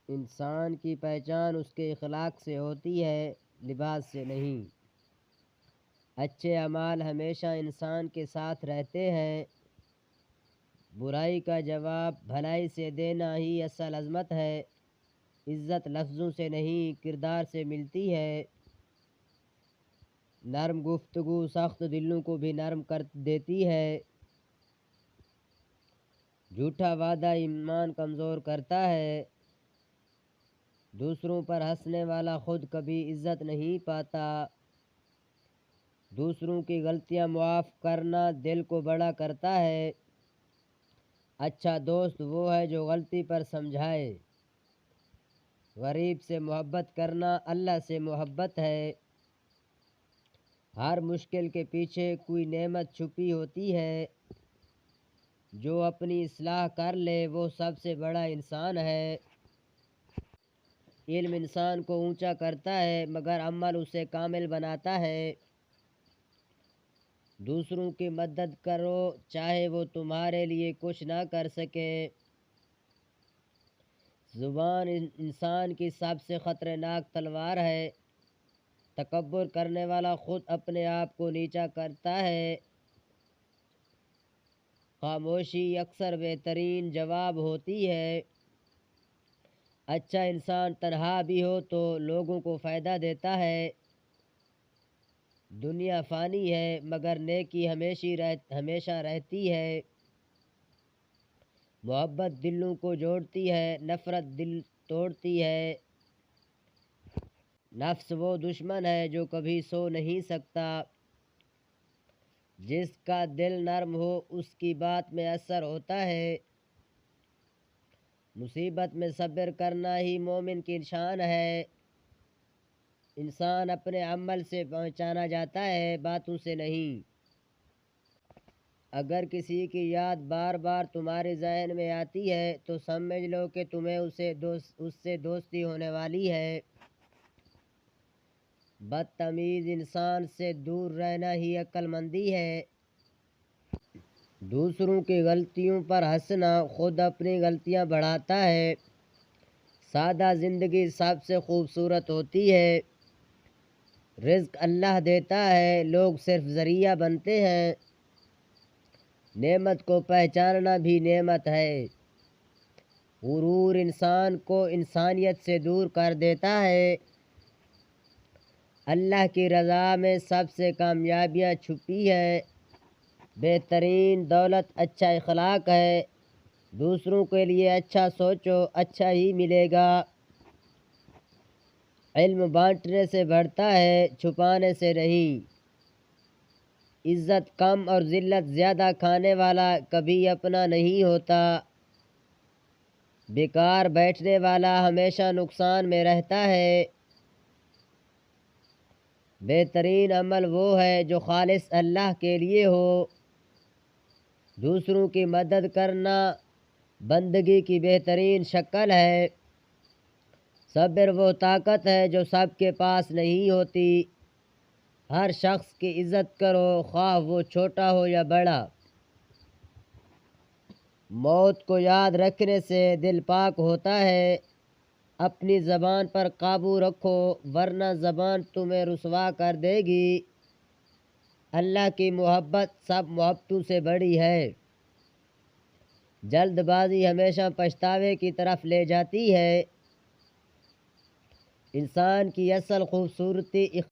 انسان کی پہچان اس کے اخلاق سے ہوتی ہے، لباس سے نہیں۔ اچھے اعمال ہمیشہ انسان کے ساتھ رہتے ہیں۔ برائی کا جواب بھلائی سے دینا ہی اصل عظمت ہے۔ عزت لفظوں سے نہیں، کردار سے ملتی ہے۔ نرم گفتگو سخت دلوں کو بھی نرم کر دیتی ہے۔ جھوٹا وعدہ ایمان کمزور کرتا ہے۔ دوسروں پر ہنسنے والا خود کبھی عزت نہیں پاتا۔ دوسروں کی غلطیاں معاف کرنا دل کو بڑا کرتا ہے۔ اچھا دوست وہ ہے جو غلطی پر سمجھائے۔ غریب سے محبت کرنا اللہ سے محبت ہے۔ ہر مشکل کے پیچھے کوئی نعمت چھپی ہوتی ہے۔ جو اپنی اصلاح کر لے وہ سب سے بڑا انسان ہے۔ علم انسان کو اونچا کرتا ہے مگر عمل اسے کامل بناتا ہے۔ دوسروں کی مدد کرو چاہے وہ تمہارے لیے کچھ نہ کر سکے۔ زبان انسان کی سب سے خطرناک تلوار ہے۔ تکبر کرنے والا خود اپنے آپ کو نیچا کرتا ہے۔ خاموشی اکثر بہترین جواب ہوتی ہے۔ اچھا انسان تنہا بھی ہو تو لوگوں کو فائدہ دیتا ہے۔ دنیا فانی ہے مگر نیکی ہمیشہ رہتی ہے۔ محبت دلوں کو جوڑتی ہے، نفرت دل توڑتی ہے۔ نفس وہ دشمن ہے جو کبھی سو نہیں سکتا۔ جس کا دل نرم ہو اس کی بات میں اثر ہوتا ہے۔ مصیبت میں صبر کرنا ہی مومن کی شان ہے۔ انسان اپنے عمل سے پہچانا جاتا ہے، باتوں سے نہیں۔ اگر کسی کی یاد بار بار تمہارے ذہن میں آتی ہے تو سمجھ لو کہ تمہیں اس سے دوستی ہونے والی ہے۔ بدتمیز انسان سے دور رہنا ہی عقل مندی ہے۔ دوسروں کی غلطیوں پر ہنسنا خود اپنی غلطیاں بڑھاتا ہے۔ سادہ زندگی سب سے خوبصورت ہوتی ہے۔ رزق اللہ دیتا ہے، لوگ صرف ذریعہ بنتے ہیں۔ نعمت کو پہچاننا بھی نعمت ہے۔ غرور انسان کو انسانیت سے دور کر دیتا ہے۔ اللہ کی رضا میں سب سے کامیابیاں چھپی ہیں۔ بہترین دولت اچھا اخلاق ہے۔ دوسروں کے لیے اچھا سوچو، اچھا ہی ملے گا۔ علم بانٹنے سے بڑھتا ہے، چھپانے سے نہیں۔ عزت کم اور ذلت زیادہ کھانے والا کبھی اپنا نہیں ہوتا۔ بیکار بیٹھنے والا ہمیشہ نقصان میں رہتا ہے۔ بہترین عمل وہ ہے جو خالص اللہ کے لیے ہو۔ دوسروں کی مدد کرنا بندگی کی بہترین شکل ہے۔ صبر وہ طاقت ہے جو سب کے پاس نہیں ہوتی۔ ہر شخص کی عزت کرو خواہ وہ چھوٹا ہو یا بڑا۔ موت کو یاد رکھنے سے دل پاک ہوتا ہے۔ اپنی زبان پر قابو رکھو ورنہ زبان تمہیں رسوا کر دے گی۔ اللہ کی محبت سب محبتوں سے بڑی ہے۔ جلد بازی ہمیشہ پچھتاوے کی طرف لے جاتی ہے۔ انسان کی اصل خوبصورتی